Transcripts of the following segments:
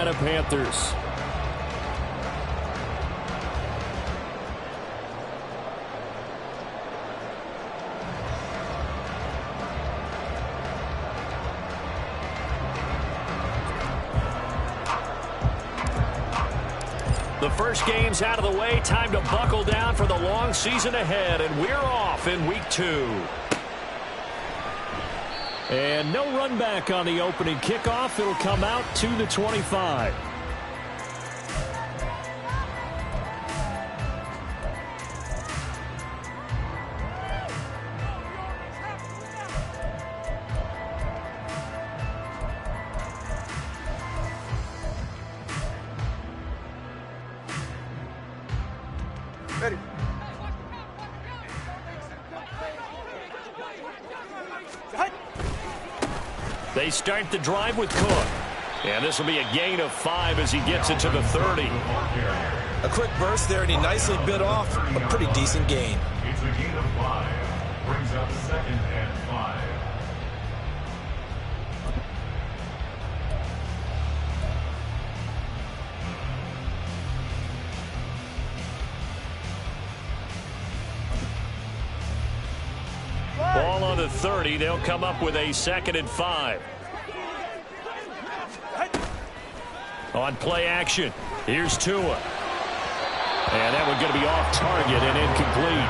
Panthers. The first game's out of the way. Time to buckle down for the long season ahead, and we're off in week 2. And no run back on the opening kickoff. It'll come out to the 25. Ready. They start the drive with Cook. And this will be a gain of 5 as he gets it to the 30. A quick burst there, and he nicely bit off a pretty decent gain. It's a gain of 5. Brings up 2nd and 5. Ball on the 30. They'll come up with a 2nd and 5. On play action, here's Tua. And that one's going to be off target and incomplete.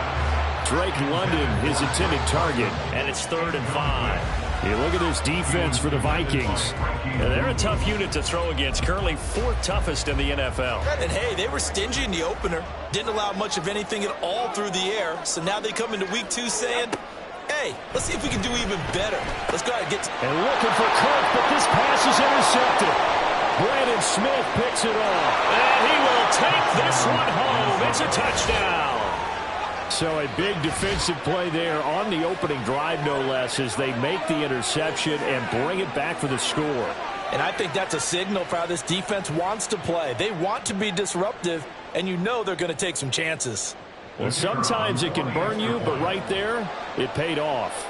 Drake London, his intended target, and it's 3rd and 5. You look at this defense for the Vikings. And they're a tough unit to throw against, currently 4th toughest in the NFL. And hey, they were stingy in the opener. Didn't allow much of anything at all through the air. So now they come into week 2 saying, hey, let's see if we can do even better. Let's go ahead and get to... And looking for Cook, but this pass is intercepted. Brandon Smith picks it off. And he will take this one home. It's a touchdown. So a big defensive play there on the opening drive, no less, as they make the interception and bring it back for the score. And I think that's a signal for how this defense wants to play. They want to be disruptive, and you know they're going to take some chances. Well, sometimes it can burn you, but right there, it paid off.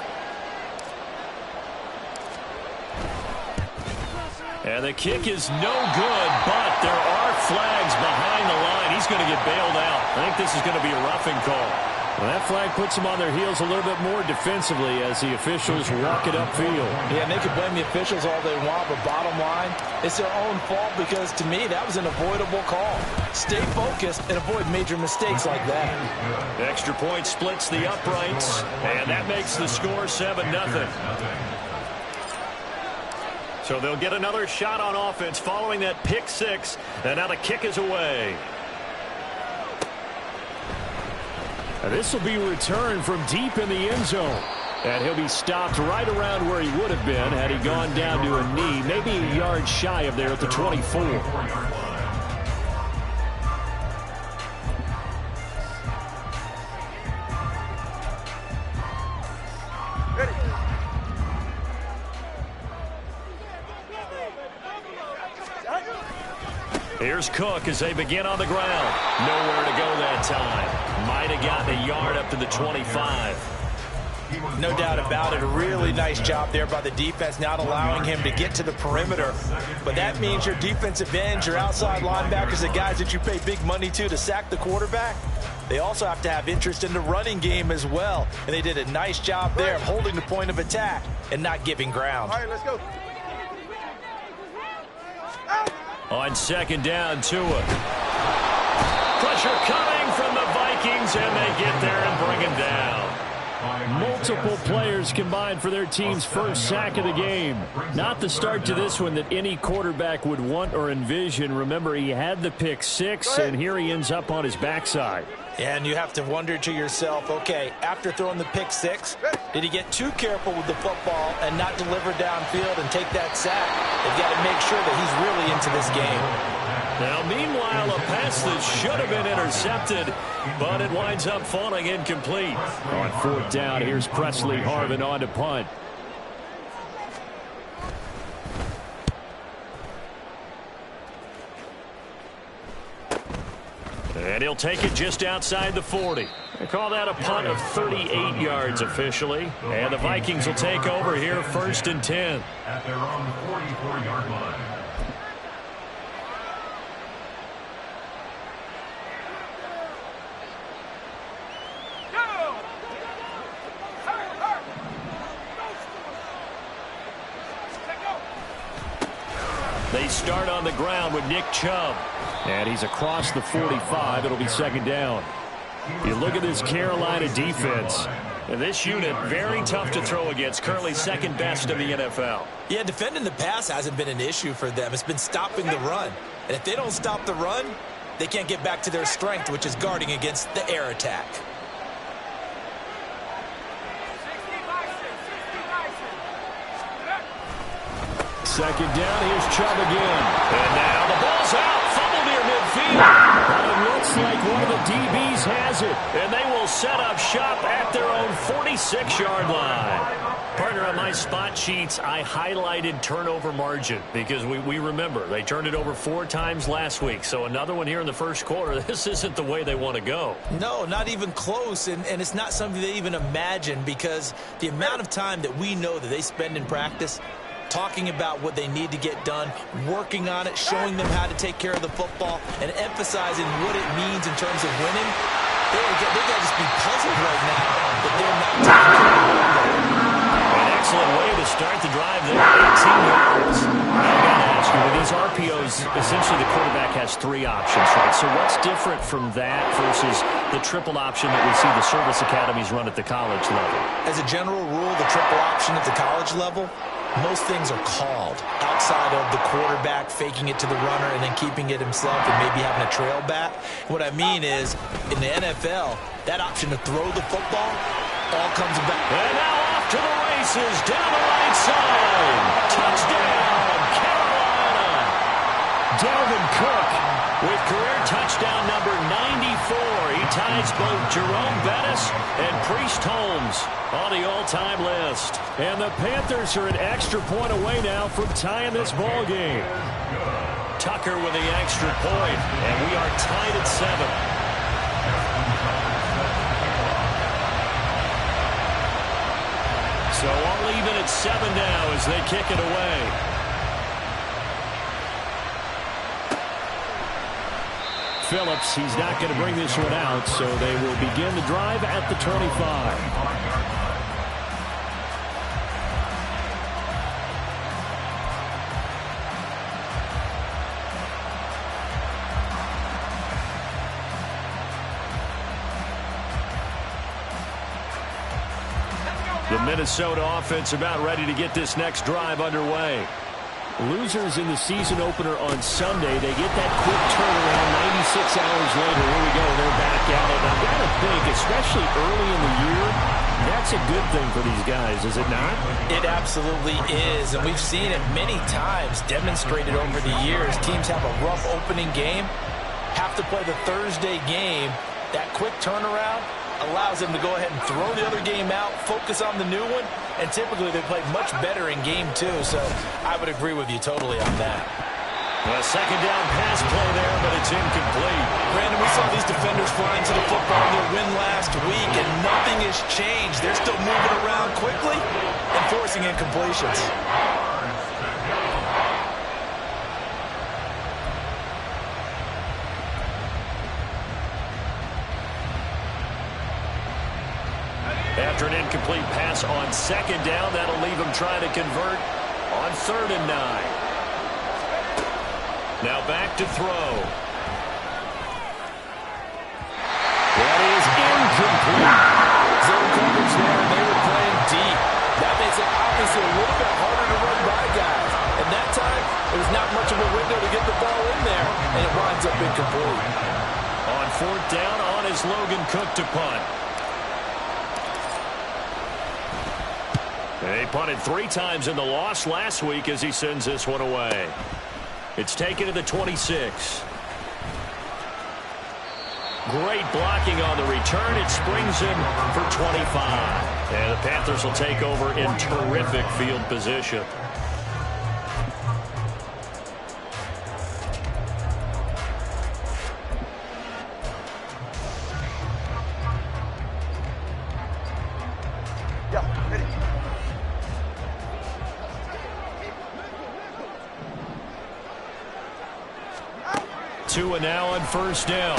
And the kick is no good, but there are flags behind the line. He's going to get bailed out. I think this is going to be a roughing call. Well, that flag puts them on their heels a little bit more defensively as the officials walk it upfield. Yeah, and they can blame the officials all they want, but bottom line, it's their own fault because, to me, that was an avoidable call. Stay focused and avoid major mistakes like that. The extra point splits the uprights, and that makes the score 7-0. So they'll get another shot on offense following that pick 6, and now the kick is away. And this will be returned from deep in the end zone. And he'll be stopped right around where he would have been had he gone down to a knee, maybe a yard shy of there at the 24. Here's Cook as they begin on the ground. Nowhere to go that time. Might have gotten a yard up to the 25. No doubt about it. A really nice job there by the defense, not allowing him to get to the perimeter. But that means your defensive ends, your outside linebackers, the guys that you pay big money to sack the quarterback, they also have to have interest in the running game as well. And they did a nice job there of holding the point of attack and not giving ground. All right, let's go. On second down, Tua. Pressure coming from the Vikings, and they get there and bring him down. Multiple players combined for their team's first sack of the game. Not the start to this one that any quarterback would want or envision. Remember, he had the pick 6, and here he ends up on his backside. And you have to wonder to yourself, okay, after throwing the pick 6, did he get too careful with the football and not deliver downfield and take that sack? They've got to make sure that he's really into this game. Now, meanwhile, a pass that should have been intercepted, but it winds up falling incomplete. On fourth down, here's Presley Harvin on to punt. And he'll take it just outside the 40. They call that a punt of 38 yards officially. And the Vikings will take over here, 1st and 10. At their own 44-yard line. start on the ground with Nick Chubb. And he's across the 45. It'll be second down. You look at this Carolina defense. And this unit, very tough to throw against. Currently second best in the NFL. Yeah, defending the pass hasn't been an issue for them. It's been stopping the run. And if they don't stop the run, they can't get back to their strength, which is guarding against the air attack. Second down, here's Chubb again. And now the ball's out. Fumble near midfield. But it looks like one of the DBs has it. And they will set up shop at their own 46-yard line. Partner, on my spot sheets, I highlighted turnover margin because we remember they turned it over 4 times last week. So another one here in the first quarter. This isn't the way they want to go. No, not even close. And it's not something they even imagine because the amount of time that we know that they spend in practice talking about what they need to get done, working on it, showing them how to take care of the football, and emphasizing what it means in terms of winning. They got to just be puzzled right now that they're not taking care of the football. An excellent way to start the drive there. 18 yards. I've got to ask you, with these RPOs, essentially the quarterback has 3 options, right? So what's different from that versus the triple option that we see the service academies run at the college level? As a general rule, the triple option at the college level, most things are called outside of the quarterback faking it to the runner and then keeping it himself and maybe having a trail back. What I mean is, in the NFL, that option to throw the football all comes back. And now off to the races, down the right side. Touchdown, Carolina. Dalvin Cook with career touchdown number 94. He ties both Jerome Bettis and Priest Holmes on the all-time list. And the Panthers are an extra point away now from tying this ball game. Tucker with the extra point, and we are tied at 7. So all even at 7 now as they kick it away. Phillips, he's not going to bring this one out, so they will begin the drive at the 25. The Minnesota offense about ready to get this next drive underway. Losers in the season opener on Sunday. They get that quick turnaround 96 hours later. Here we go. They're back at it. I've got to think, especially early in the year, that's a good thing for these guys, is it not? It absolutely is, and we've seen it many times demonstrated over the years. Teams have a rough opening game, have to play the Thursday game. That quick turnaround allows them to go ahead and throw the other game out, focus on the new one, and typically they play much better in game 2, so I would agree with you totally on that. A second down pass play there, but it's incomplete. Brandon, we saw these defenders flying to the football in their win last week, and nothing has changed. They're still moving around quickly and forcing incompletions. After an incomplete pass on second down, that'll leave him trying to convert on 3rd and 9. Now back to throw. That is incomplete. Zone coverage there, and they were playing deep. That makes it obviously a little bit harder to run by guys. And that time, there was not much of a window to get the ball in there, and it winds up incomplete. On 4th down, on is Logan Cook to punt. They punted 3 times in the loss last week as he sends this one away. It's taken to the 26. Great blocking on the return. It springs him for 25. And the Panthers will take over in terrific field position. And now on 1st down.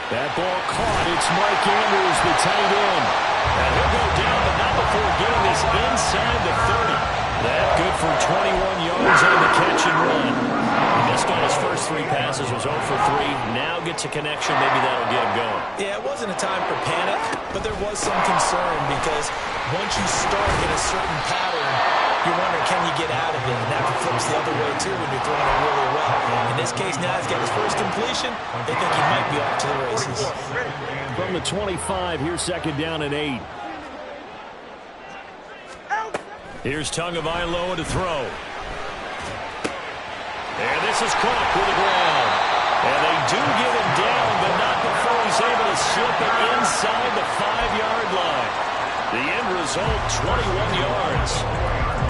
That ball caught. It's Mike Andrews, the tight end. And he'll go down, but not before getting this inside the 30. That good for 21 yards on the catch and run. He missed on his first 3 passes, was 0 for 3. Now gets a connection. Maybe that'll get him going. Yeah, it wasn't a time for panic, but there was some concern because once you start in a certain pattern, you're wondering, can you get out of it? And that flips the other way, too, when you're throwing it really well. In this case, now he's got his first completion. They think he might be off to the races. From the 25, here's 2nd down and 8. Here's Tagovailoa to throw. And this is Cook with the ground. And they do get him down, but not before he's able to slip it inside the 5-yard line. The end result, 21 yards.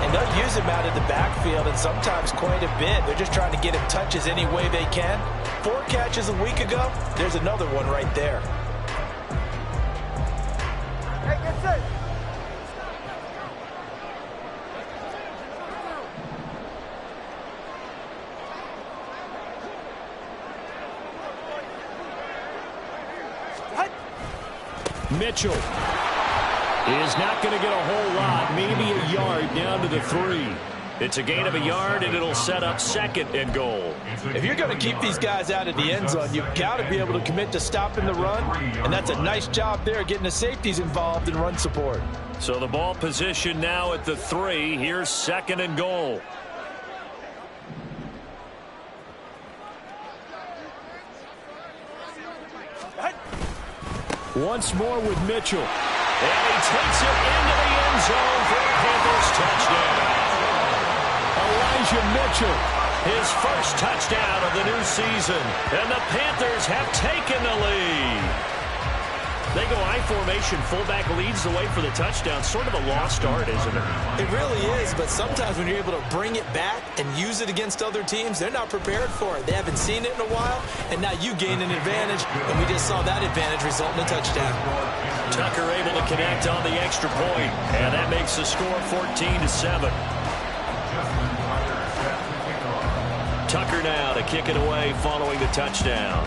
And they'll use him out of the backfield, and sometimes quite a bit. They're just trying to get him touches any way they can. 4 catches a week ago. There's another one right there. Hey, get set. Mitchell is not going to get a whole lot, maybe a yard down to the 3. It's a gain of a yard, and it'll set up 2nd and goal. If you're going to keep these guys out of the end zone, you've got to be able to commit to stopping the run, and that's a nice job there getting the safeties involved in run support. So the ball position now at the 3. Here's 2nd and goal. Once more with Mitchell. And he takes it into the end zone for a Panthers touchdown. Elijah Mitchell, his first touchdown of the new season. And the Panthers have taken the lead. They go I formation, fullback leads the way for the touchdown. Sort of a lost art, isn't it? It really is, but sometimes when you're able to bring it back and use it against other teams, they're not prepared for it. They haven't seen it in a while, and now you gain an advantage, and we just saw that advantage result in a touchdown. Tucker able to connect on the extra point, and that makes the score 14-7. Tucker now to kick it away following the touchdown.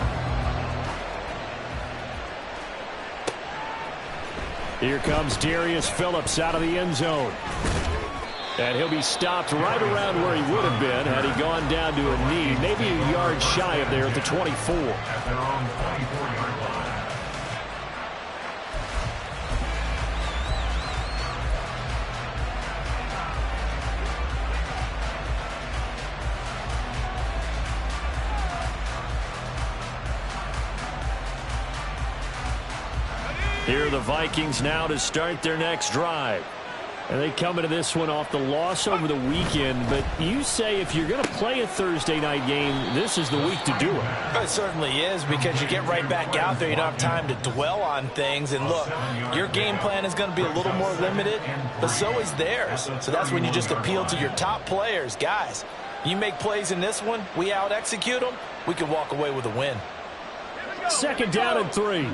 Here comes Darius Phillips out of the end zone. And he'll be stopped right around where he would have been had he gone down to a knee, maybe a yard shy of there at the 24. At their own 24-yard line. Here are the Vikings now to start their next drive. And they come into this one off the loss over the weekend. But you say if you're going to play a Thursday night game, this is the week to do it. It certainly is, because you get right back out there. You don't have time to dwell on things. And look, your game plan is going to be a little more limited, but so is theirs. So that's when you just appeal to your top players. Guys, you make plays in this one, we out-execute them, we can walk away with a win. 2nd down and 3.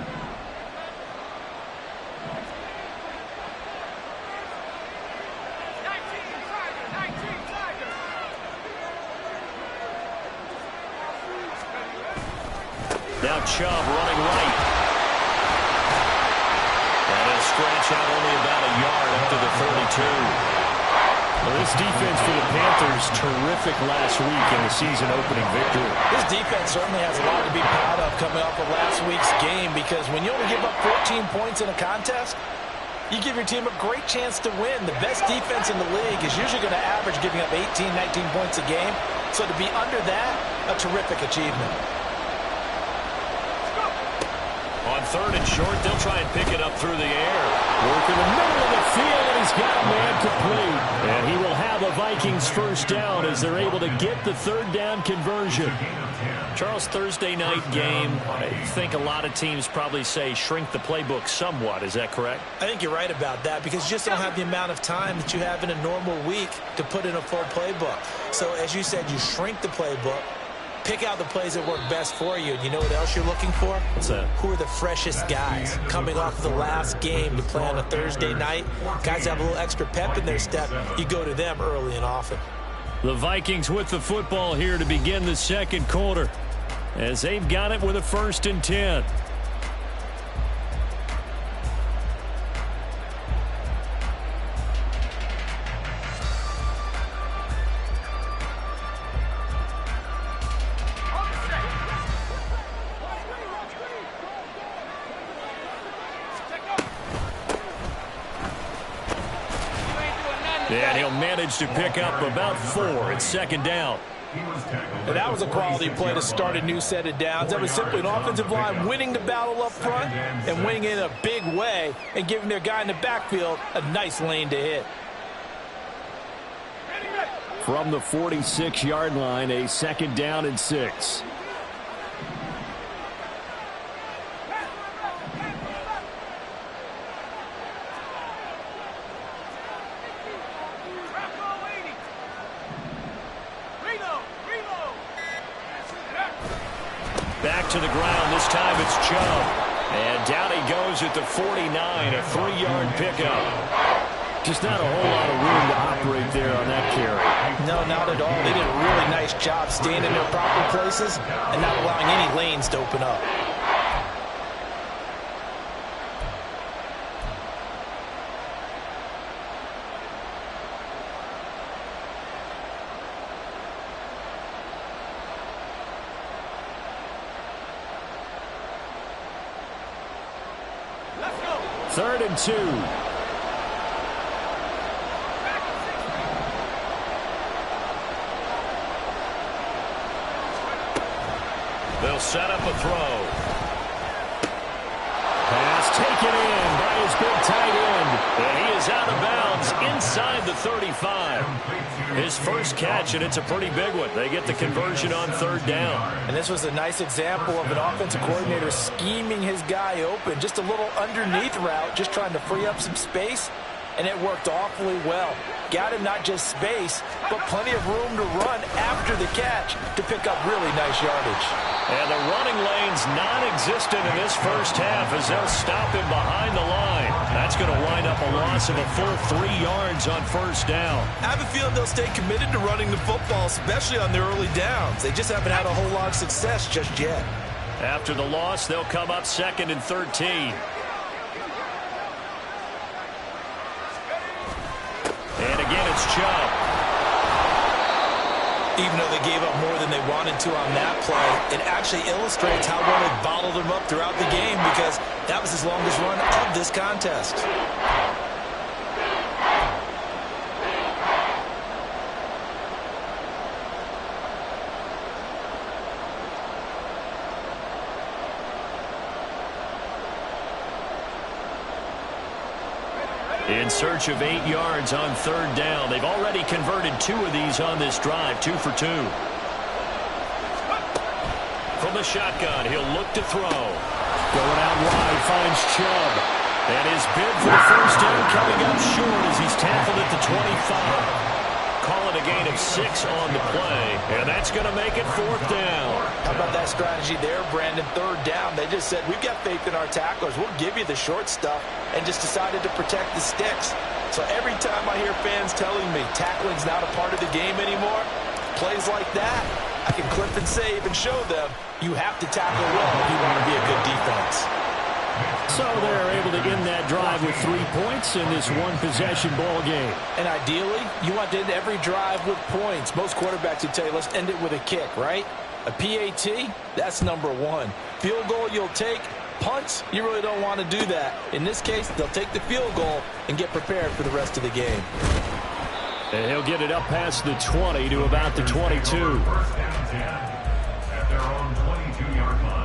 Now Chubb running right. And he'll stretch out only about a yard up to the 32. Well, this defense for the Panthers, terrific last week in the season opening victory. This defense certainly has a lot to be proud of coming off of last week's game, because when you only give up 14 points in a contest, you give your team a great chance to win. The best defense in the league is usually going to average giving up 18, 19 points a game. So to be under that, a terrific achievement. On 3rd and short, they'll try and pick it up through the air. Work in the middle of the field, and he's got a man complete. And he will have a Vikings first down as they're able to get the 3rd down conversion. Charles, Thursday night game, I think a lot of teams probably say shrink the playbook somewhat. Is that correct? I think you're right about that, because you just don't have the amount of time that you have in a normal week to put in a full playbook. So as you said, you shrink the playbook. Pick out the plays that work best for you. You know what else you're looking for? What's that? Who are the freshest guys coming off of the last game to play on a Thursday night? Guys have a little extra pep in their step. You go to them early and often. The Vikings with the football here to begin the 2nd quarter, as they've got it with a 1st and 10. And he'll manage to pick up about 4 at second down. And that was a quality play to start a new set of downs. That was simply an offensive line winning the battle up front and winning it in a big way and giving their guy in the backfield a nice lane to hit. From the 46-yard line, a second down and 6. Back to the ground. This time it's Chubb. And down he goes at the 49, a 3-yard pickup. Just not a whole lot of room to operate there on that carry. No, not at all. They did a really nice job staying in their proper places and not allowing any lanes to open up. Third and 2. They'll set up a throw. Pass taken in by his big tight end. And he is out of bounds inside the 35. His first catch, and it's a pretty big one. They get the conversion on third down. And this was a nice example of an offensive coordinator scheming his guy open. Just a little underneath route, just trying to free up some space, and it worked awfully well. Got him not just space, but plenty of room to run after the catch to pick up really nice yardage. And the running lane's non-existent in this first half as they'll stop him behind the line. That's going to wind up a loss of a full 3 yards on first down. I have a feeling they'll stay committed to running the football, especially on their early downs. They just haven't had a whole lot of success just yet. After the loss, they'll come up 2nd and 13. And again, it's Chubb. Even though they gave up more than they wanted to on that play, it actually illustrates how well they bottled them up throughout the game because that was his longest run of this contest. In search of 8 yards on third down. They've already converted 2 of these on this drive, 2 for 2. From the shotgun, he'll look to throw. Going out wide, finds Chubb. And his bid for the first down coming up short as he's tackled at the 25. Call it a gain of 6 on the play, and that's going to make it 4th down. How about that strategy there, Brandon? Third down, they just said, we've got faith in our tacklers. We'll give you the short stuff, and just decided to protect the sticks. So every time I hear fans telling me tackling's not a part of the game anymore, plays like that, I can clip and save and show them you have to tackle well if you want to be a good defense. So they're able to end that drive with 3 points in this one-possession ball game. And ideally, you want to end every drive with points. Most quarterbacks would tell you, let's end it with a kick, right? A PAT, that's number 1. Field goal you'll take. Punts, you really don't want to do that. In this case, they'll take the field goal and get prepared for the rest of the game. And he'll get it up past the 20 to about the 22. First and 10 at their own 22-yard line.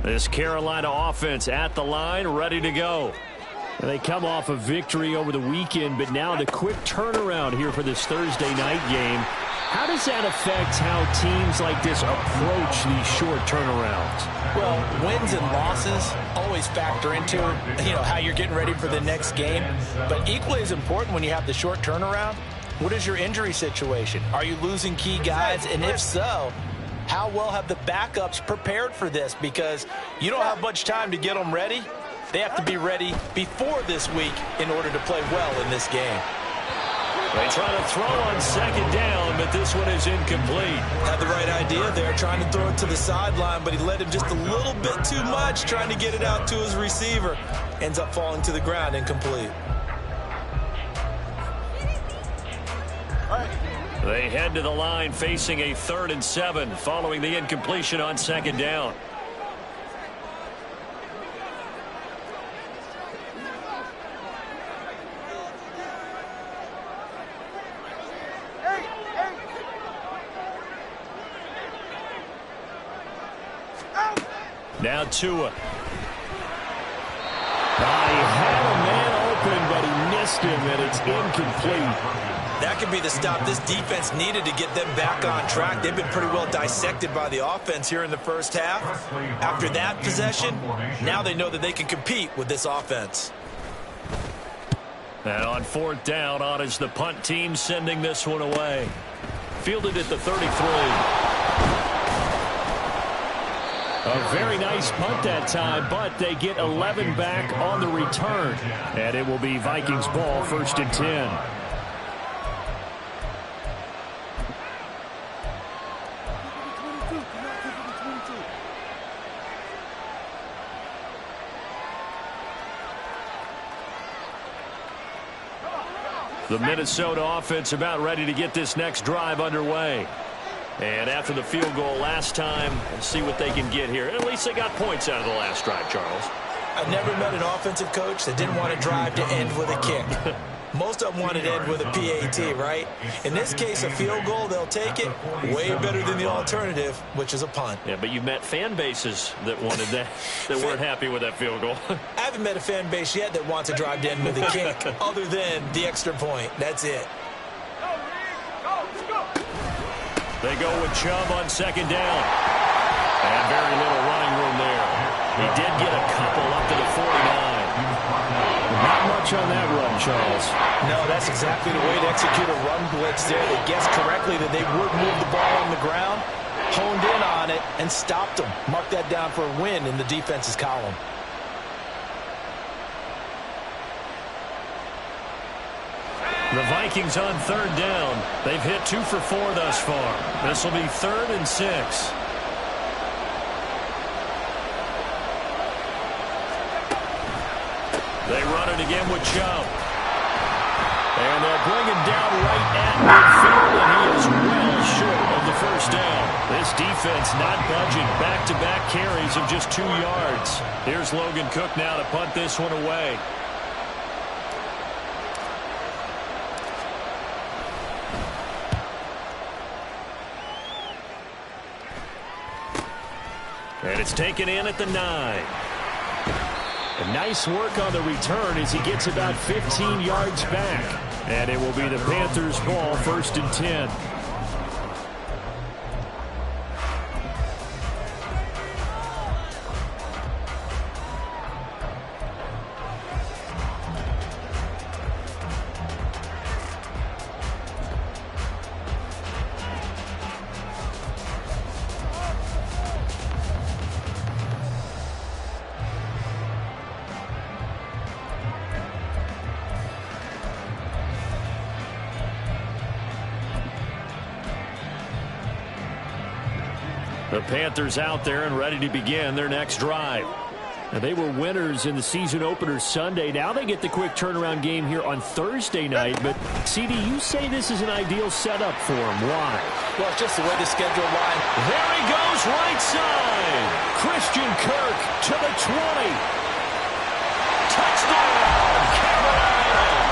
This Carolina offense at the line, ready to go. And they come off a victory over the weekend, but now the quick turnaround here for this Thursday night game. How does that affect how teams like this approach these short turnarounds? Well, wins and losses always factor into, how you're getting ready for the next game. But equally as important when you have the short turnaround, what is your injury situation? Are you losing key guys? And if so, how well have the backups prepared for this? Because you don't have much time to get them ready. They have to be ready before this week in order to play well in this game. They try to throw on second down, but this one is incomplete. Had the right idea there, trying to throw it to the sideline, but he led him just a little bit too much, trying to get it out to his receiver. Ends up falling to the ground, incomplete. They head to the line facing a 3rd and 7 following the incompletion on 2nd down. Now Tua. He had a man open, but he missed him, and it's incomplete. That could be the stop this defense needed to get them back on track. They've been pretty well dissected by the offense here in the first half. After that possession, now they know that they can compete with this offense. And on 4th down, on is the punt team sending this one away. Fielded at the 33. A very nice punt that time, but they get 11 back on the return. And it will be Vikings ball, 1st and 10. The Minnesota offense about ready to get this next drive underway. And after the field goal last time, let's see what they can get here. At least they got points out of the last drive, Charles. I've never met an offensive coach that didn't want to drive to end with a kick. Most of them wanted to end with a PAT, right? In this case, a field goal, they'll take it. Way better than the alternative, which is a punt. Yeah, but you've met fan bases that wanted that, that weren't happy with that field goal. I haven't met a fan base yet that wants to drive to end with a kick, other than the extra point. That's it. They go with Chubb on 2nd down. And very little running room there. He did get a couple up to the 49. Not much on that run, Charles. No, that's exactly the way to execute a run blitz there. They guessed correctly that they would move the ball on the ground, honed in on it, and stopped them. Mark that down for a win in the defense's column. The Vikings on 3rd down. They've hit 2 for 4 thus far. This will be 3rd and 6. They run it again with Chubb. And they'll bring him down right at midfield, and he is well short of the 1st down. This defense not budging. Back-to-back carries of just 2 yards. Here's Logan Cook now to punt this one away. And it's taken in at the 9. And nice work on the return as he gets about 15 yards back. And it will be the Panthers' ball, 1st and 10. The Panthers out there and ready to begin their next drive. Now, they were winners in the season opener Sunday. Now they get the quick turnaround game here on Thursday night. But, CD, you say this is an ideal setup for them. Why? Well, it's just the way the schedule line. There he goes, right side. Christian Kirk to the 20. Touchdown, Carolina.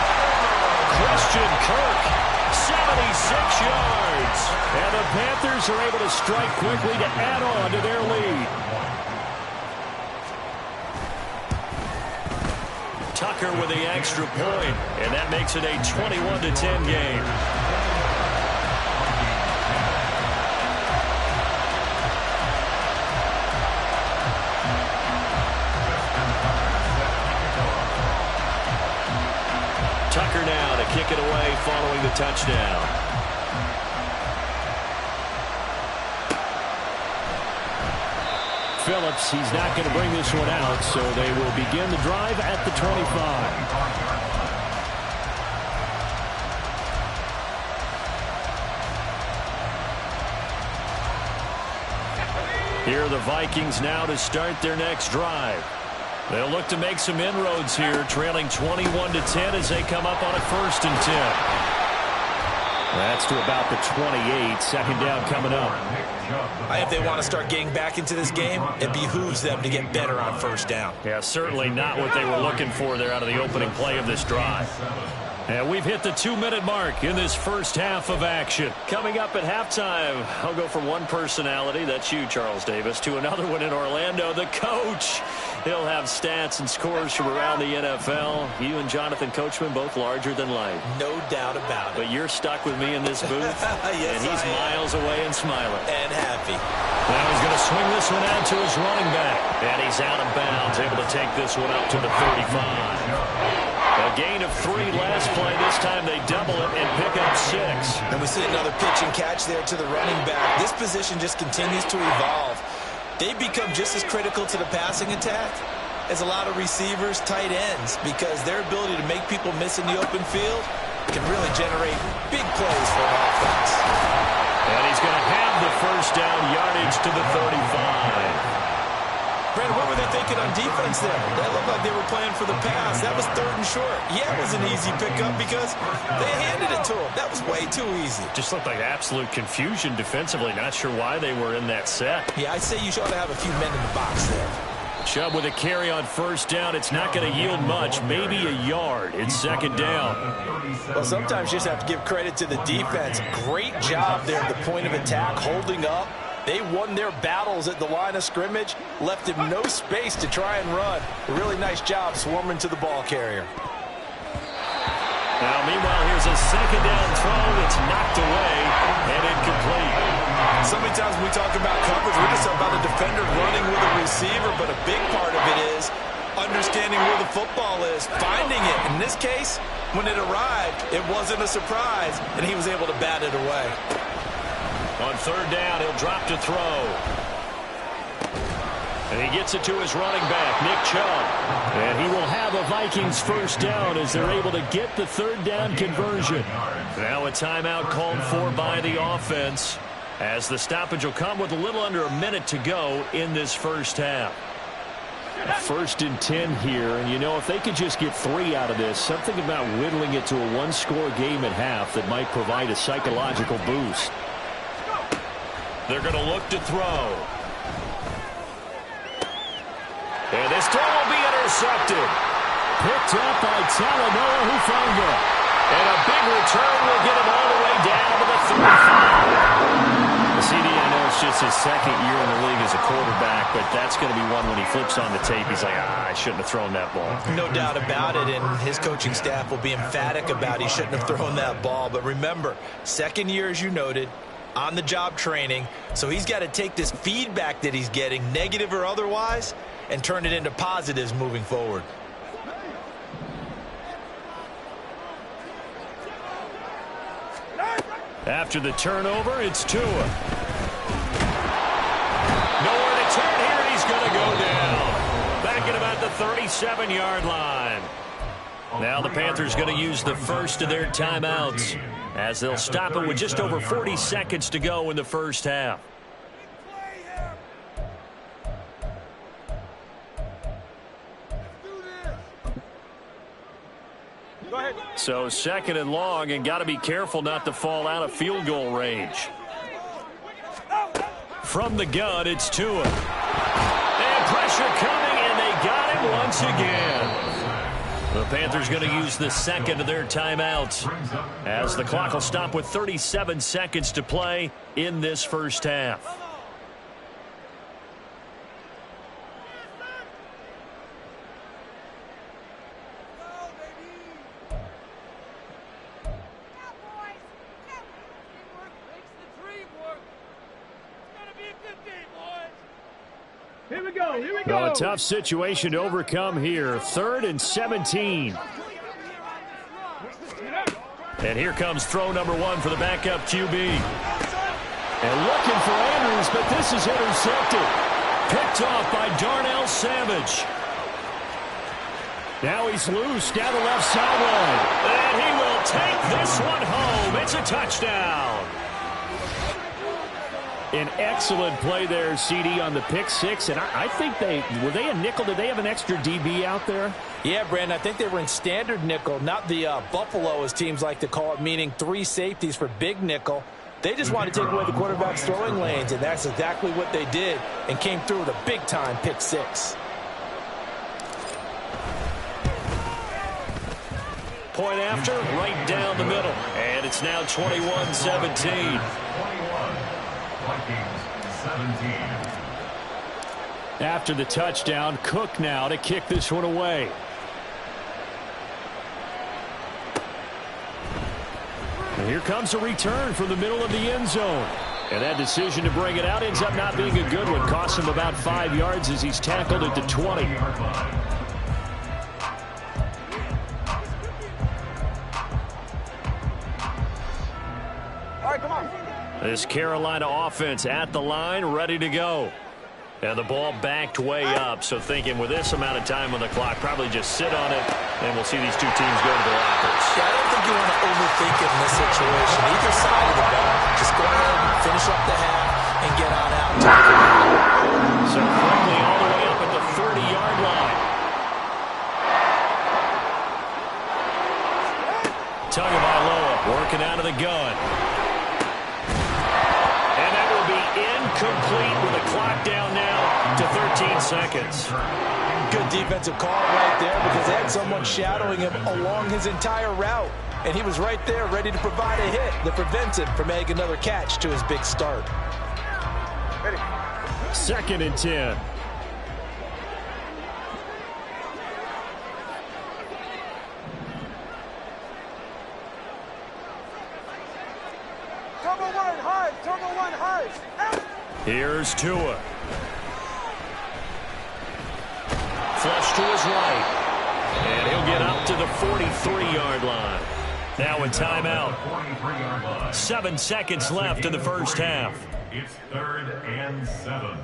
Christian Kirk, 76 yards. And the Panthers are able to strike quickly to add on to their lead. Tucker with the extra point, and that makes it a 21-10 game. Tucker now to kick it away following the touchdown. Phillips, he's not going to bring this one out, so they will begin the drive at the 25. Here are the Vikings now to start their next drive. They'll look to make some inroads here, trailing 21-10 as they come up on a 1st and 10. That's to about the 28. Second down coming up. If they want to start getting back into this game, it behooves them to get better on first down. Yeah, certainly not what they were looking for there out of the opening play of this drive. And we've hit the 2-minute mark in this first half of action. Coming up at halftime, I'll go from one personality, that's you, Charles Davis, to another one in Orlando, the coach. He'll have stats and scores from around the NFL. You and Jonathan Coachman, both larger than life. No doubt about it. But you're stuck with me in this booth, yes, and he's miles away and smiling. And happy. Now he's going to swing this one out to his running back. And he's out of bounds, able to take this one up to the 35. A gain of 3 last play. This time they double it and pick up 6. And we see another pitch and catch there to the running back. This position just continues to evolve. They become just as critical to the passing attack as a lot of receivers, tight ends, because their ability to make people miss in the open field can really generate big plays for an offense. And he's going to have the first down yardage to the 35. Brandon, what were they thinking on defense there? That looked like they were playing for the pass. That was 3rd and short. Yeah, it was an easy pickup because they handed it to him. That was way too easy. Just looked like absolute confusion defensively. Not sure why they were in that set. Yeah, I'd say you should have a few men in the box there. Chubb with a carry on first down. It's not going to yield much, maybe a yard. It's second down. Well, sometimes you just have to give credit to the defense. Great job there at the point of attack, holding up. They won their battles at the line of scrimmage, left him no space to try and run. A really nice job swarming to the ball carrier. Now, meanwhile, here's a second down throw. It's knocked away and incomplete. So many times when we talk about coverage, we're just about a defender running with a receiver, but a big part of it is understanding where the football is, finding it. In this case, when it arrived, it wasn't a surprise, and he was able to bat it away. On third down, he'll drop to throw. And he gets it to his running back, Nick Chubb. And he will have a Vikings first down as they're able to get the third down conversion. Now a timeout called for by the offense, as the stoppage will come with a little under a minute to go in this first half. First and 10 here, and you know, if they could just get 3 out of this, something about whittling it to a 1-score game at half that might provide a psychological boost. They're going to look to throw. And this throw will be intercepted. Picked up by Talanoa Hufanga. And a big return will get him all the way down to the 35. CD, I know it's just his second year in the league as a quarterback, but that's going to be one when he flips on the tape. He's like, I shouldn't have thrown that ball. No doubt about it, and his coaching staff will be emphatic about he shouldn't have thrown that ball. But remember, second year, as you noted, on-the-job training, so he's got to take this feedback that he's getting, negative or otherwise, and turn it into positives moving forward. After the turnover, it's Tua. Nowhere to turn here, and he's going to go down. Back at about the 37-yard line. Now the Panthers going to use the first of their timeouts, as they'll stop it with just over 40 seconds to go in the first half. So second and long, and got to be careful not to fall out of field goal range. From the gun, it's Tua. And pressure coming, and they got him once again. The Panthers going to use the second of their timeouts, as the clock will stop with 37 seconds to play in this first half. So a tough situation to overcome here. 3rd and 17. And here comes throw number 1 for the backup QB. And looking for Andrews, but this is intercepted. Picked off by Darnell Savage. Now he's loose down the left sideline. And he will take this one home. It's a touchdown. An excellent play there, CD, on the pick six. And I think were they a nickel? Did they have an extra DB out there? Yeah, Brandon, I think they were in standard nickel, not the Buffalo, as teams like to call it, meaning 3 safeties for big nickel. They just wanted to take away the quarterback's throwing lanes, and that's exactly what they did, and came through with a big-time pick six. Point after, right down the middle. And it's now 21-17. After the touchdown, Cook now to kick this one away. And here comes a return from the middle of the end zone. And that decision to bring it out ends up not being a good one. Costs him about 5 yards as he's tackled at the 20. This Carolina offense at the line, ready to go. And the ball backed way up, so thinking with this amount of time on the clock, probably just sit on it, and we'll see these two teams go to the lockers. Yeah, I don't think you want to overthink it in this situation. Either side of the ball, just go ahead and finish up the half and get on out. So quickly all the way up at the 30-yard line. Tagovailoa working out of the gun. Incomplete with the clock down now to 13 seconds. Good defensive call right there because they had someone shadowing him along his entire route. And he was right there ready to provide a hit that prevents him from making another catch to his big start. 2nd and 10. Here's Tua. Flush to his right. And he'll get up to the 43-yard line. Now a timeout. 7 seconds left in the first half. It's 3rd and 7.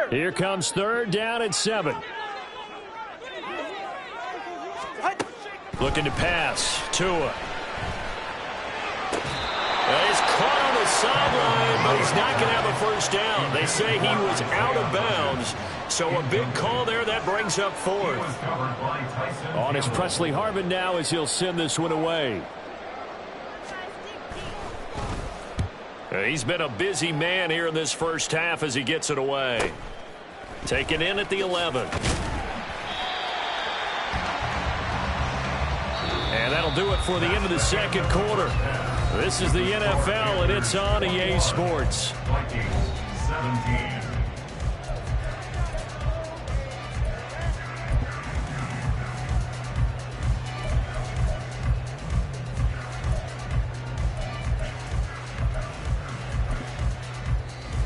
Here comes 3rd down and 7. Looking to pass. Tua. He's caught on the sideline, but he's not going to have a first down. They say he was out of bounds. So a big call there. That brings up 4th. On is Presley Harvin now as he'll send this one away. He's been a busy man here in this first half as he gets it away. Taken in at the 11. And that'll do it for the end of the second quarter. This is the NFL, and it's on EA Sports.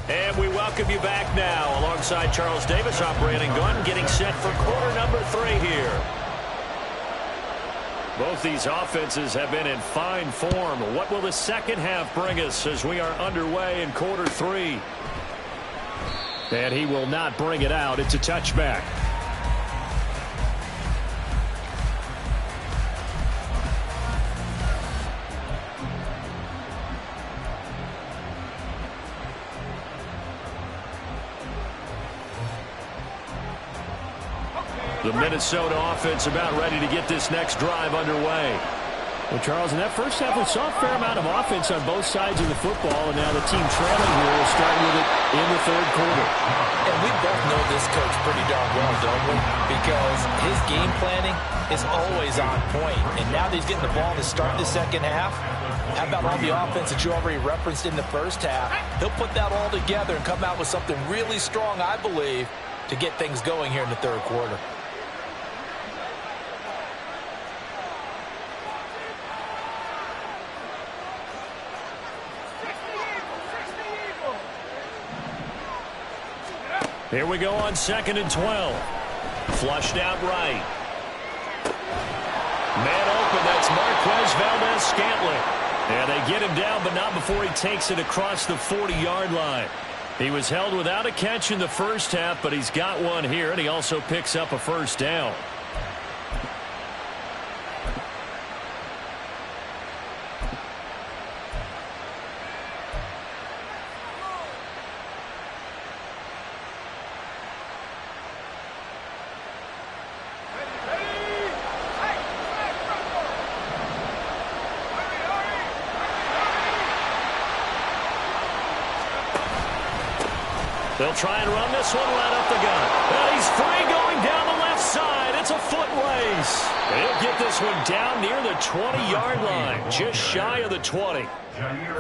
And we welcome you back now alongside Charles Davis. I'm Brandon Gunn getting set for quarter number 3 here. Both these offenses have been in fine form. What will the second half bring us as we are underway in quarter 3? And he will not bring it out. It's a touchback. The Minnesota offense about ready to get this next drive underway. Well, Charles, in that first half, we saw a fair amount of offense on both sides of the football, and now the team trailing here will start with it in the 3rd quarter. And we both know this coach pretty darn well, don't we? Because his game planning is always on point. And now that he's getting the ball to start the second half, how about all the offense that you already referenced in the first half? He'll put that all together and come out with something really strong, I believe, to get things going here in the 3rd quarter. Here we go on 2nd and 12. Flushed out right. Man open, that's Marquez Valdes-Scantling. And they get him down, but not before he takes it across the 40-yard line. He was held without a catch in the first half, but he's got one here, and he also picks up a first down. They'll try and run this one right up the gut. And he's free going down the left side. It's a foot race. He'll get this one down near the 20-yard line, just shy of the 20.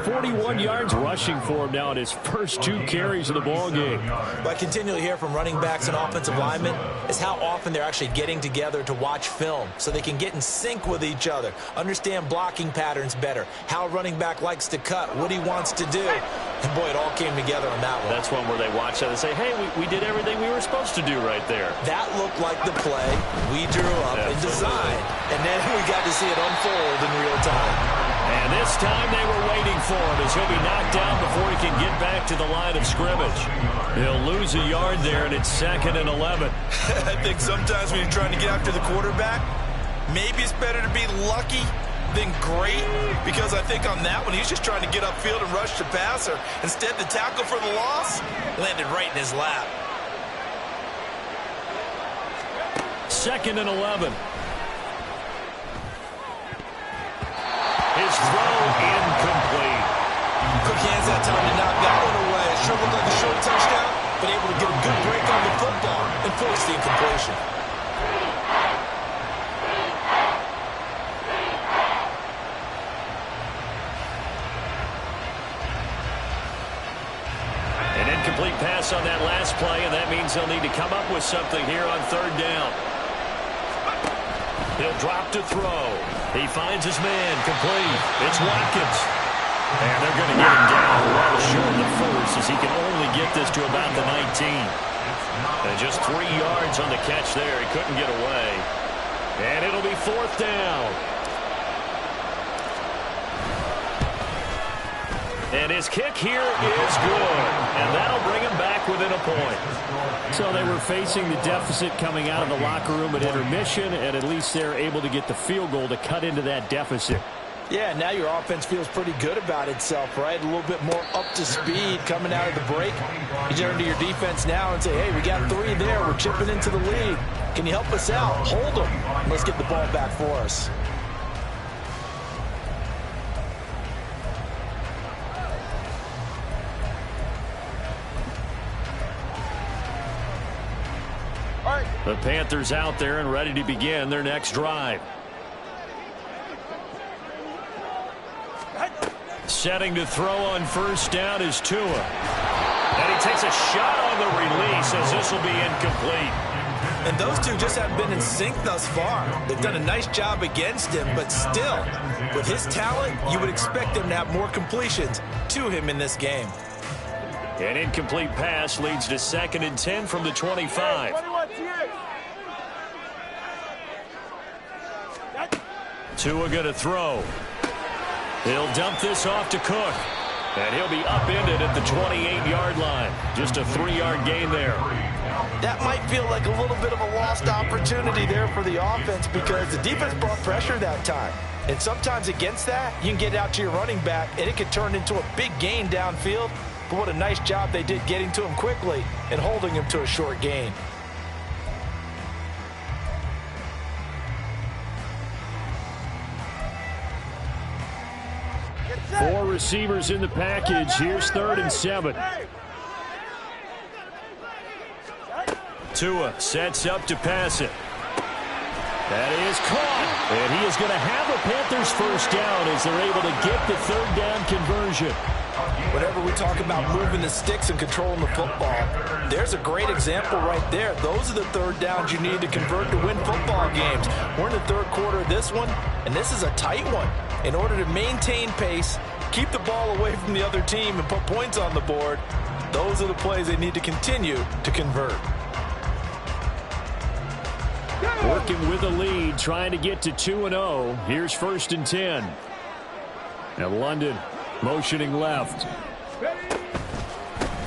41 yards rushing for him now in his first 2 carries of the ball game. What I continually hear from running backs and offensive linemen is how often they're actually getting together to watch film so they can get in sync with each other, understand blocking patterns better, how a running back likes to cut, what he wants to do. And, boy, it all came together on that one. That's one where they watch that and say, hey, we did everything we were supposed to do right there. That looked like the play we drew up and designed. And then we got to see it unfold in real time. And this time they were waiting for him as he'll be knocked down before he can get back to the line of scrimmage. He'll lose a yard there, and it's 2nd and 11. I think sometimes when you're trying to get after the quarterback, maybe it's better to be lucky than great, because I think on that one he's just trying to get upfield and rush the passer. Instead, the tackle for the loss landed right in his lap. 2nd and 11. His throw incomplete. Quick hands that time to knock that one away. It sure looked like a short touchdown, but able to get a good break on the football and force the incompletion. An incomplete pass on that last play, and that means they'll need to come up with something here on 3rd down. He'll drop to throw. He finds his man, complete. It's Watkins. And they're going to get him down well short of the first as he can only get this to about the 19. And just 3 yards on the catch there. He couldn't get away. And it'll be 4th down. And his kick here is good. And that'll bring him back within a point. So they were facing the deficit coming out of the locker room at intermission, and at least they're able to get the field goal to cut into that deficit. Yeah, now your offense feels pretty good about itself, right? A little bit more up to speed coming out of the break. You turn to your defense now and say, hey, we got 3 there. We're chipping into the lead. Can you help us out? Hold them. Let's get the ball back for us. The Panthers out there and ready to begin their next drive. Setting to throw on 1st down is Tua. And he takes a shot on the release as this will be incomplete. And those two just haven't been in sync thus far. They've done a nice job against him, but still, with his talent, you would expect him to have more completions to him in this game. An incomplete pass leads to 2nd and 10 from the 25. Tua going to throw. He'll dump this off to Cook. And he'll be upended at the 28-yard line. Just a 3-yard gain there. That might feel like a little bit of a lost opportunity there for the offense because the defense brought pressure that time. And sometimes against that, you can get out to your running back, and it can turn into a big gain downfield. But what a nice job they did getting to him quickly and holding him to a short gain. Four receivers in the package. Here's 3rd and 7. Tua sets up to pass it. That is caught. And he is going to have a Panthers first down as they're able to get the 3rd down conversion. Whenever we talk about moving the sticks and controlling the football, there's a great example right there. Those are the 3rd downs you need to convert to win football games. We're in the 3rd quarter of this one, and this is a tight one. In order to maintain pace, keep the ball away from the other team, and put points on the board, those are the plays they need to continue to convert. Working with a lead, trying to get to 2-0. Here's 1st and 10. And London motioning left.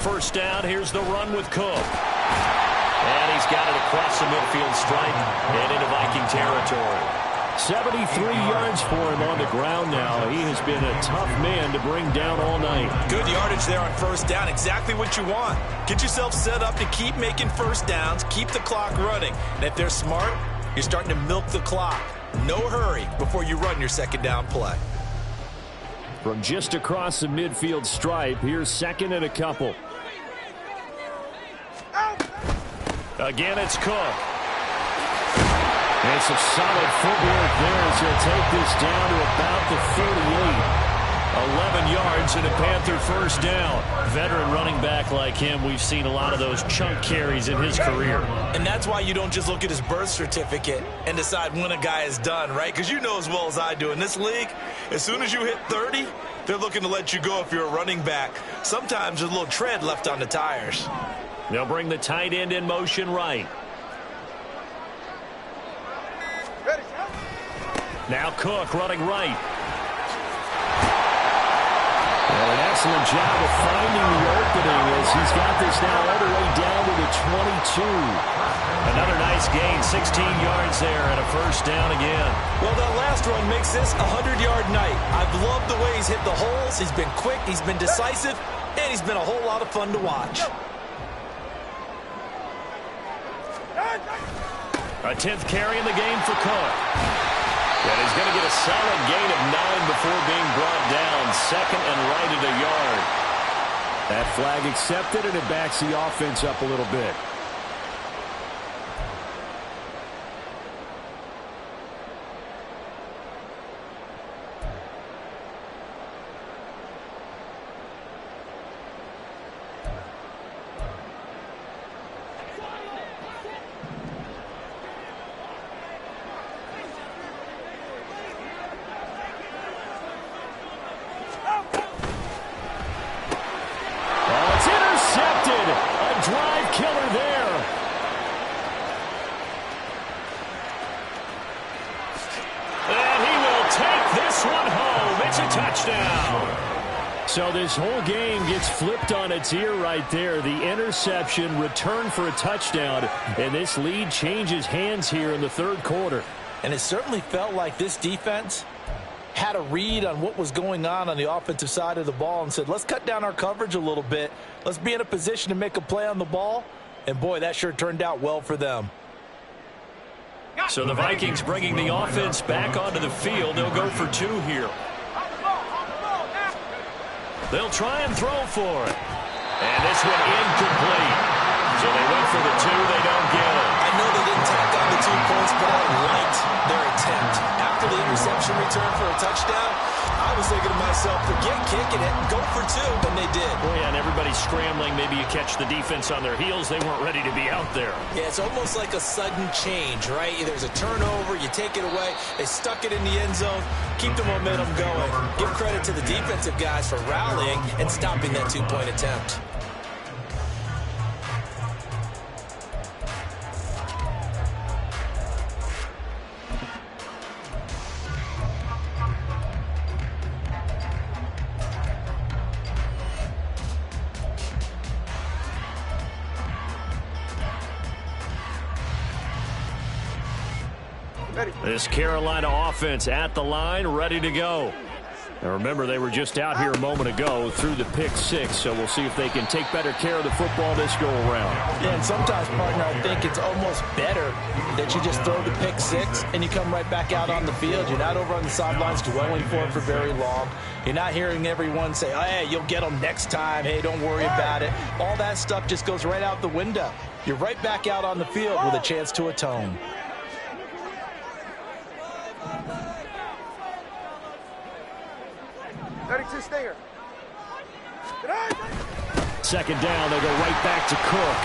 First down, here's the run with Cook. And he's got it across the midfield stripe and into Viking territory. 73 yards for him on the ground now. He has been a tough man to bring down all night. Good yardage there on first down. Exactly what you want. Get yourself set up to keep making first downs, keep the clock running. And if they're smart, you're starting to milk the clock. No hurry before you run your second down play. From just across the midfield stripe, here's 2nd and a couple. Again, it's Cook. And some solid footwork there as he'll take this down to about the 48. 11 yards and a Panther first down. Veteran running back like him, we've seen a lot of those chunk carries in his career. And that's why you don't just look at his birth certificate and decide when a guy is done, right? Because you know as well as I do, in this league, as soon as you hit 30, they're looking to let you go if you're a running back. Sometimes there's a little tread left on the tires. They'll bring the tight end in motion right. Now Cook running right. Well, an excellent job of finding the opening as he's got this now all the way down to the 22. Another nice gain, 16 yards there and a first down again. Well, that last run makes this a 100-yard night. I've loved the way he's hit the holes. He's been quick, he's been decisive, and he's been a whole lot of fun to watch. A 10th carry in the game for Cook. And he's going to get a solid gain of 9 before being brought down. 2nd and right at a yard. That flag accepted, and it backs the offense up a little bit. So this whole game gets flipped on its ear right there. The interception, return for a touchdown, and this lead changes hands here in the 3rd quarter. And it certainly felt like this defense had a read on what was going on the offensive side of the ball and said, let's cut down our coverage a little bit. Let's be in a position to make a play on the ball. And, boy, that sure turned out well for them. So the Vikings bringing the offense back onto the field. They'll go for 2 here. They'll try and throw for it. And this one incomplete. So they went for the 2. They don't get it. I know they didn't tack on the 2 points, but I liked their attempt. After the interception return for a touchdown, I was thinking to myself, forget kicking it, go for 2, and they did. Oh, yeah, and everybody's scrambling. Maybe you catch the defense on their heels. They weren't ready to be out there. Yeah, it's almost like a sudden change, right? There's a turnover, you take it away, they stuck it in the end zone, keep the momentum going. Give credit to the defensive guys for rallying and stopping that 2-point attempt. This Carolina offense at the line, ready to go. Now remember, they were just out here a moment ago through the pick 6, so we'll see if they can take better care of the football this go around. Yeah, and sometimes, partner, I think it's almost better that you just throw the pick 6 and you come right back out on the field. You're not over on the sidelines dwelling for it for very long. You're not hearing everyone say, oh, hey, you'll get them next time. Hey, don't worry about it. All that stuff just goes right out the window. You're right back out on the field with a chance to atone. Stinger. 2nd down, they'll go right back to Cook.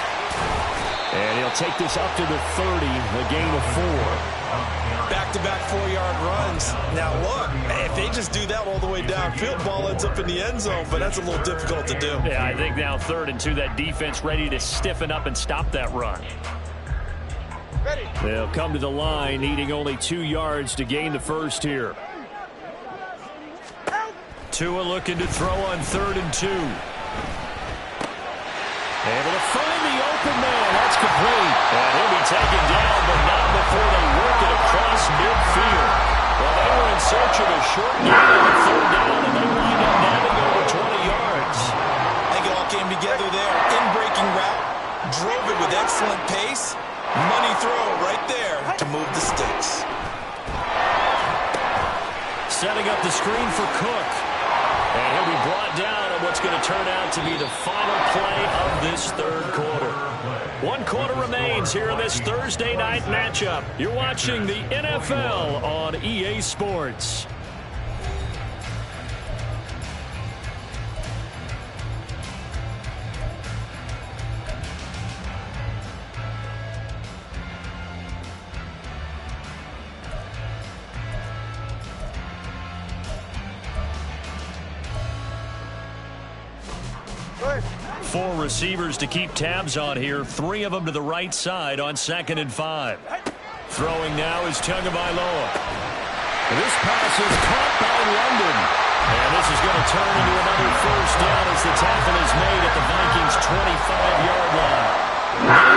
And he'll take this up to the 30, a gain of 4. Back-to-back 4-yard runs. Now, look, if they just do that all the way downfield, ball ends up in the end zone, but that's a little difficult to do. Yeah, I think now 3rd and 2, that defense ready to stiffen up and stop that run. They'll come to the line, needing only 2 yards to gain the first here. Tua looking to throw on 3rd and 2. Able to find the open man. That's complete. And he'll be taken down, but not before they work it across midfield. Well, they were in search of a short gain on 3rd down, and they wind up nabbing over 20 yards. I think it all came together there. In-breaking route, drove it with excellent pace. Money throw right there to move the sticks. Setting up the screen for Cook. And he'll be brought down on what's going to turn out to be the final play of this 3rd quarter. 1 quarter remains here in this Thursday night matchup. You're watching the NFL on EA Sports. Four receivers to keep tabs on here. 3 of them to the right side on 2nd and 5. Throwing now is Tagovailoa. This pass is caught by London. And this is going to turn into another first down as the tackle is made at the Vikings' 25-yard line.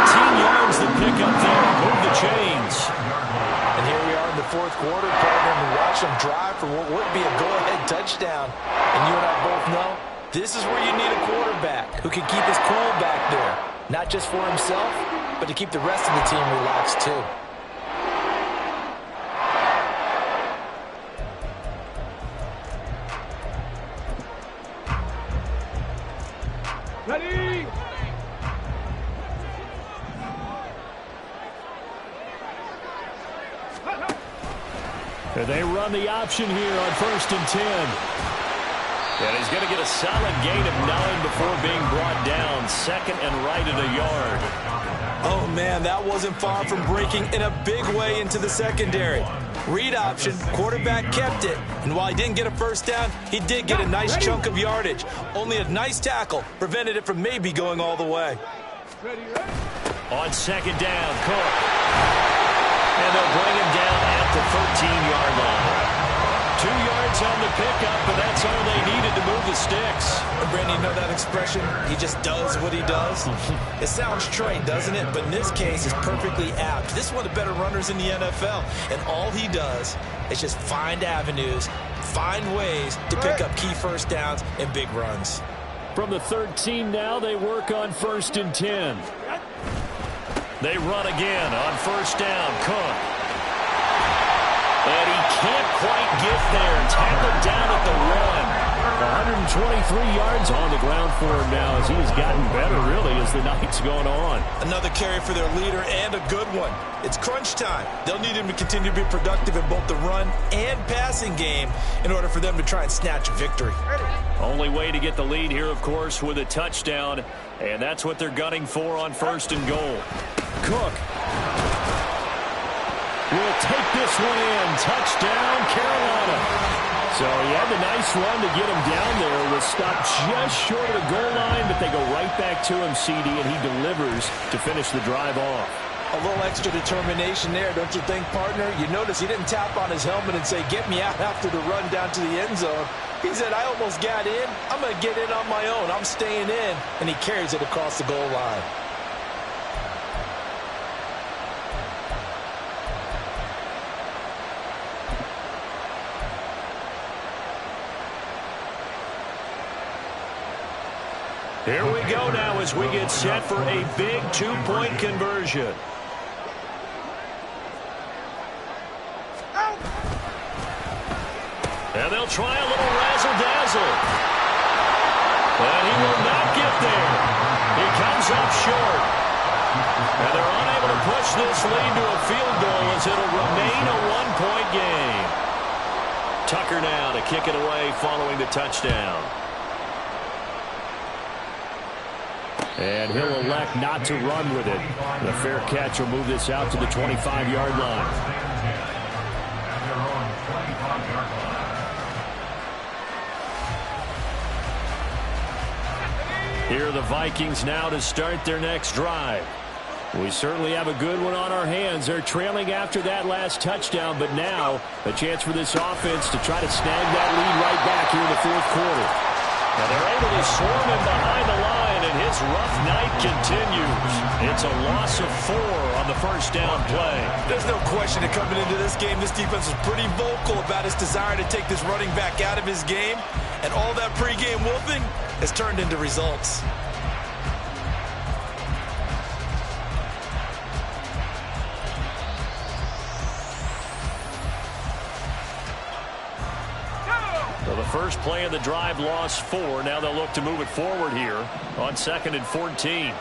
19 yards the pickup there. Move the chains. And here we are in the 4th quarter, partner, and watch them drive for what would be a go-ahead touchdown. And you and I both know this is where you need a quarterback who can keep his cool back there. Not just for himself, but to keep the rest of the team relaxed too. Ready? And they run the option here on 1st and 10. And he's going to get a solid gain of 9 before being brought down. 2nd and right at a yard. Oh, man, that wasn't far from breaking in a big way into the secondary. Read option, quarterback kept it. And while he didn't get a first down, he did get a nice chunk of yardage. Only a nice tackle prevented it from maybe going all the way. On 2nd down, Cook. And they'll bring him down at the 13-yard line. 2 yards on the pickup, but that's all they needed to move the sticks. And Brandon, you know that expression? He just does what he does. It sounds trite, doesn't it? But in this case, it's perfectly apt. This is one of the better runners in the NFL. And all he does is just find avenues, find ways to pick up key first downs and big runs. From the 13 now, they work on 1st and 10. They run again on 1st down. Cook. And he can't quite get there. Tackled down at the 1. 123 yards on the ground for him now as he has gotten better, really, as the night's gone on. Another carry for their leader and a good one. It's crunch time. They'll need him to continue to be productive in both the run and passing game in order for them to try and snatch a victory. Only way to get the lead here, of course, with a touchdown. And that's what they're gunning for on 1st and goal. Cook will take this one in. Touchdown, Carolina. So he had the nice run to get him down there. Was stopped just short of the goal line, but they go right back to him, CD, and he delivers to finish the drive off. A little extra determination there, don't you think, partner? You notice he didn't tap on his helmet and say, get me out after the run down to the end zone. He said, I almost got in. I'm going to get in on my own. I'm staying in. And he carries it across the goal line. Here we go now as we get set for a big 2-point conversion. And they'll try a little razzle-dazzle. And he will not get there. He comes up short. And they're unable to push this lead to a field goal as it'll remain a 1-point game. Tucker now to kick it away following the touchdown. And he'll elect not to run with it. The fair catch will move this out to the 25-yard line. Here are the Vikings now to start their next drive. We certainly have a good one on our hands. They're trailing after that last touchdown, but now a chance for this offense to try to snag that lead right back here in the fourth quarter. And they're able to swarm him behind the line, and his rough night continues. It's a loss of 4 on the first down play. There's no question that coming into this game, this defense was pretty vocal about his desire to take this running back out of his game, and all that pregame wolfing has turned into results. So the first play of the drive lost 4. Now they'll look to move it forward here on 2nd and 14.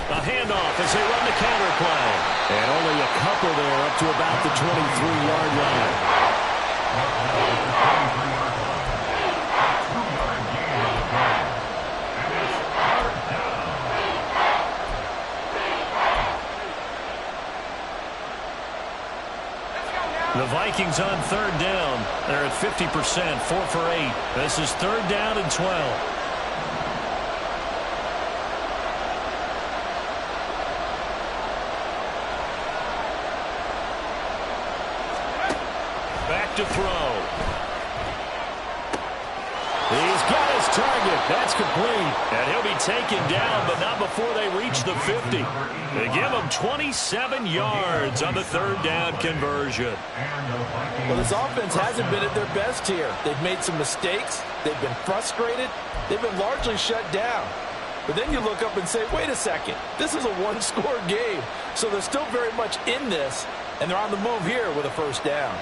A handoff as they run the counter play. And only a couple there up to about the 23-yard line. The Vikings on 3rd down. They're at 50%, 4 for 8. This is 3rd down and 12. Back to throw. He's got his target. That's complete. And he'll be taken down, but not before they reach the 50. They give him 27 yards on the 3rd down conversion. Well, this offense hasn't been at their best here. They've made some mistakes. They've been frustrated. They've been largely shut down. But then you look up and say, wait a second. This is a one-score game. So they're still very much in this, and they're on the move here with a first down.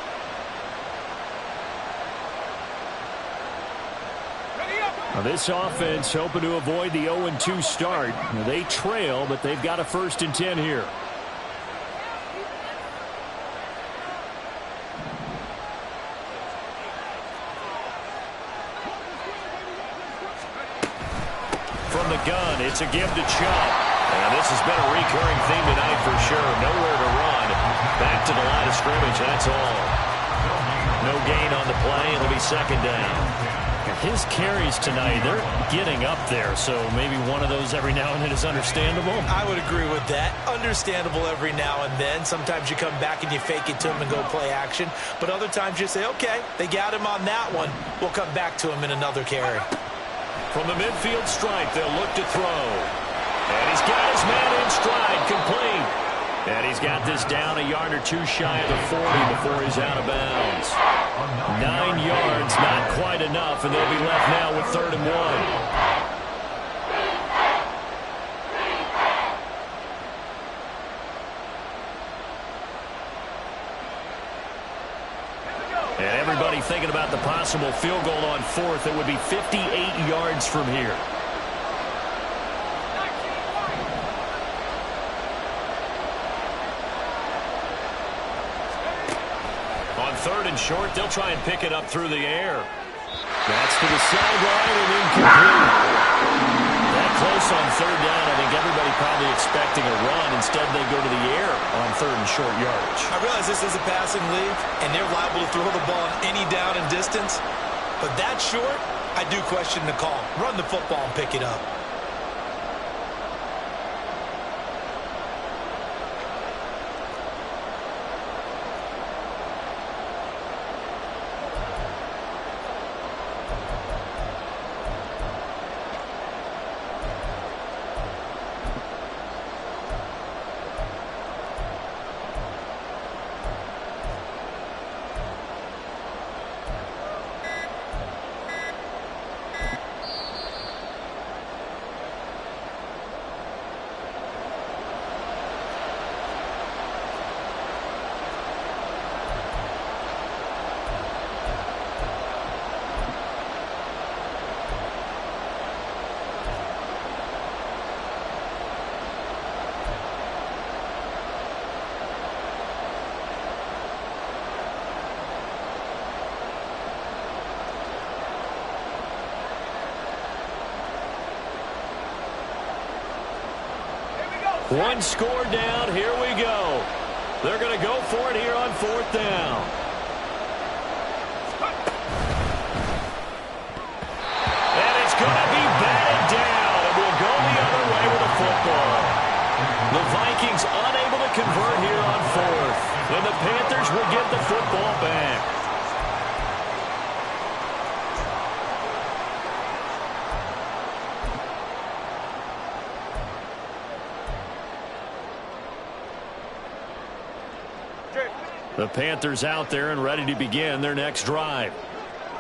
Now this offense hoping to avoid the 0-2 start. Now they trail, but they've got a 1st and 10 here. From the gun, it's a give to Chubb. And this has been a recurring theme tonight for sure. Nowhere to run. Back to the line of scrimmage, that's all. No gain on the play. It'll be 2nd down. His carries tonight, they're getting up there, so maybe one of those every now and then is understandable. I would agree with that. Understandable every now and then. Sometimes you come back and you fake it to him and go play action. But other times you say, okay, they got him on that one. We'll come back to him in another carry. From the midfield stripe, they'll look to throw. And he's got his man in stride, complete. And he's got this down a yard or 2 shy of the 40 before he's out of bounds. 9 yards, not quite enough, and they'll be left now with 3rd and 1. And everybody thinking about the possible field goal on 4th. It would be 58 yards from here. On 3rd and short, they'll try and pick it up through the air. That's to the sideline and incomplete. That close on 3rd down. I think everybody probably expecting a run. Instead, they go to the air on 3rd and short yardage. I realize this is a passing league, and they're liable to throw the ball on any down and distance. But that short, I do question the call. Run the football and pick it up. One score down. Here we go. They're going to go for it here on 4th down. And it's going to be batted down. And we'll go the other way with a flag. Panthers will get the football back. The Panthers out there and ready to begin their next drive.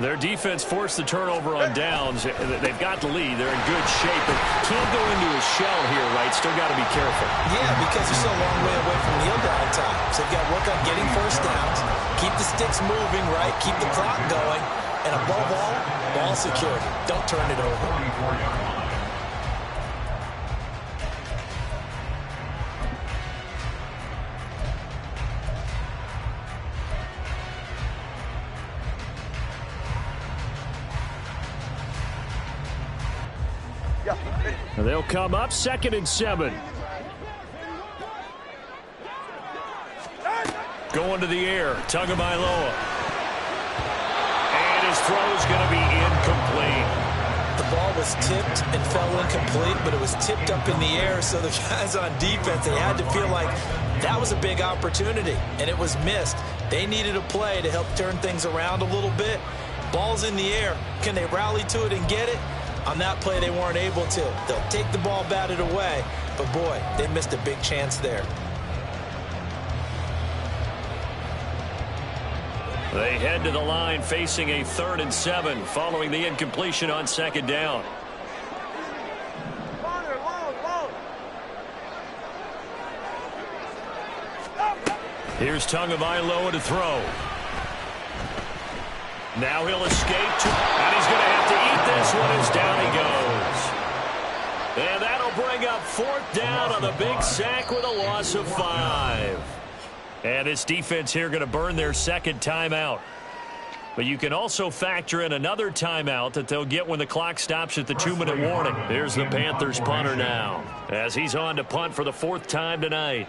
Their defense forced the turnover on downs. They've got the lead. They're in good shape, but can't go into a shell here, right? Still got to be careful. Yeah, because they're still a long way away from kneel down times. They've got to work on getting first downs, keep the sticks moving, right? Keep the clock going, and above all, ball security. Don't turn it over. They'll come up 2nd and 7. Going to the air, Tagovailoa. And his throw is going to be incomplete. The ball was tipped and fell incomplete, but it was tipped up in the air, so the guys on defense, they had to feel like that was a big opportunity, and it was missed. They needed a play to help turn things around a little bit. Ball's in the air. Can they rally to it and get it? On that play, they weren't able to. They'll take the ball batted away, but boy, they missed a big chance there. They head to the line facing a 3rd and 7 following the incompletion on 2nd down. Here's Tagovailoa to throw. Now he'll escape, and he's going to have to eat this one as down he goes. And that'll bring up 4th down on the big sack with a loss of 5. And this defense here going to burn their 2nd timeout. But you can also factor in another timeout that they'll get when the clock stops at the 2-minute warning. Here's the Panthers punter now, as he's on to punt for the 4th time tonight.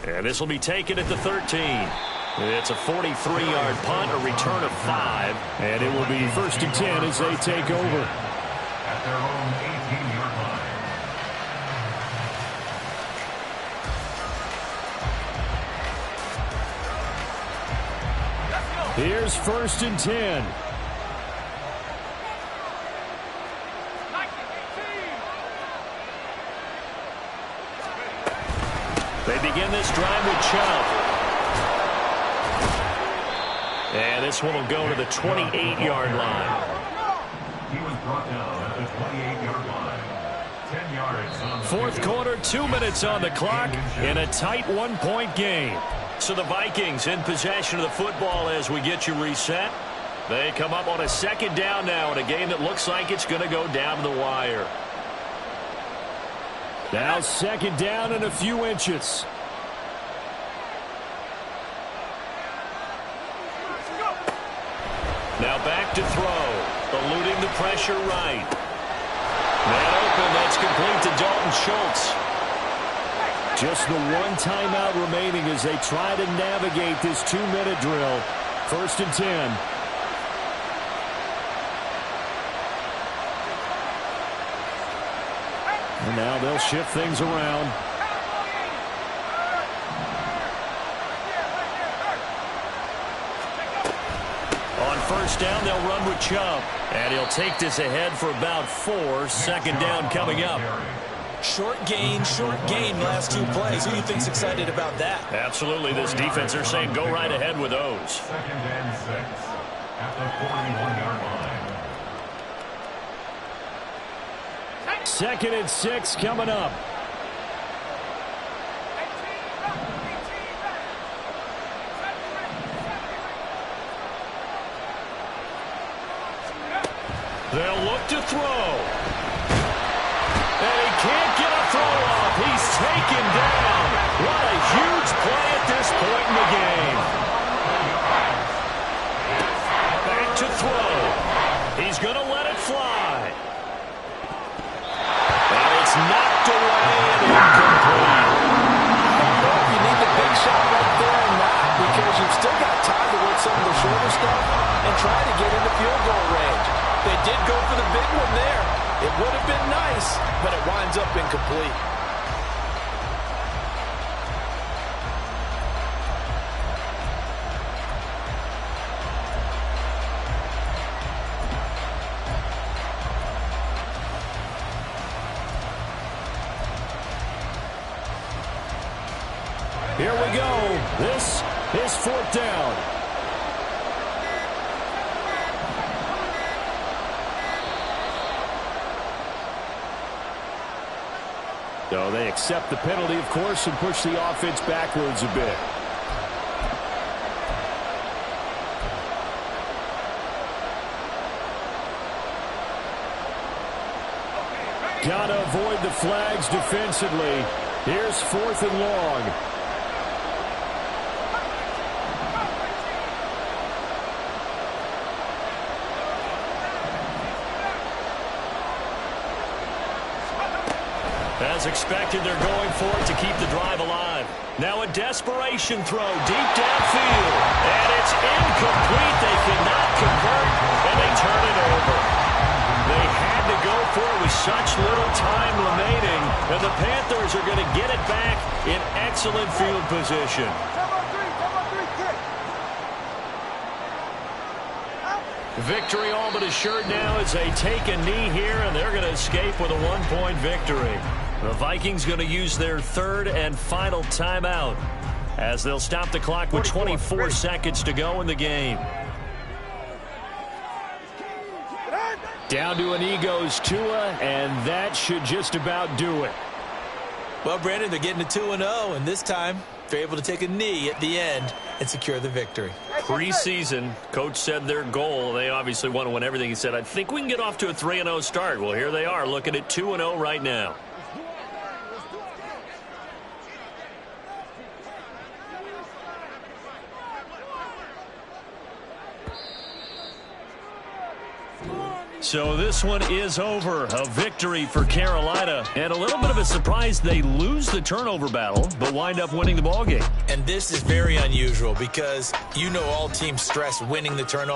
And this will be taken at the 13. It's a 43-yard punt, a return of 5. And it will be 1st and 10 as they take over. At their own 18-yard line. Here's 1st and 10. They begin this drive with Chubb. And this one will go to the 28-yard line. He was brought down at the 28-yard line. 10 yards on the 4th quarter, 2 minutes on the clock in a tight 1-point game. So the Vikings in possession of the football as we get you reset. They come up on a 2nd down now in a game that looks like it's going to go down to the wire. Now 2nd down and a few inches. Now back to throw. Eluding the pressure right. Man open, that's complete to Dalton Schultz. Just the 1 timeout remaining as they try to navigate this 2-minute drill. 1st and 10. And now they'll shift things around. On 1st down, they'll run with Chubb. And he'll take this ahead for about 4. 2nd down coming up. Short gain, last 2 plays. Who do you think's excited about that? Absolutely. This defense, they're saying go right ahead with those. 2nd and 6 at the 41-yard line. 2nd and 6 coming up. They'll look to throw. And he can't get a throw off. He's taken down. What a huge play at this point in the game. Back to throw. He's going to let it fly. And it's knocked away and incomplete. You need the big shot right there and not, because you've still got time to work some of the shorter stuff and try to get into field goal range. They did go for the big one there. It would have been nice. ends up incomplete. Here we go. This is 4th down. So they accept the penalty, of course, and push the offense backwards a bit. Gotta avoid the flags defensively. Here's 4th and long. As expected, they're going for it to keep the drive alive. Now a desperation throw deep downfield. And it's incomplete. They cannot convert, and they turn it over. They had to go for it with such little time remaining, and the Panthers are going to get it back in excellent field position. Victory all but assured now as they take a knee here, and they're going to escape with a 1-point victory. The Vikings going to use their 3rd and final timeout as they'll stop the clock with 24 seconds to go in the game. Down to a knee goes Tua, and that should just about do it. Well, Brandon, they're getting to 2-0, and this time they're able to take a knee at the end and secure the victory. Preseason, coach said their goal, they obviously want to win everything. He said, I think we can get off to a 3-0 start. Well, here they are looking at 2-0 right now. So this one is over. A victory for Carolina. And a little bit of a surprise, they lose the turnover battle, but wind up winning the ballgame. And this is very unusual because you know all teams stress winning the turnover.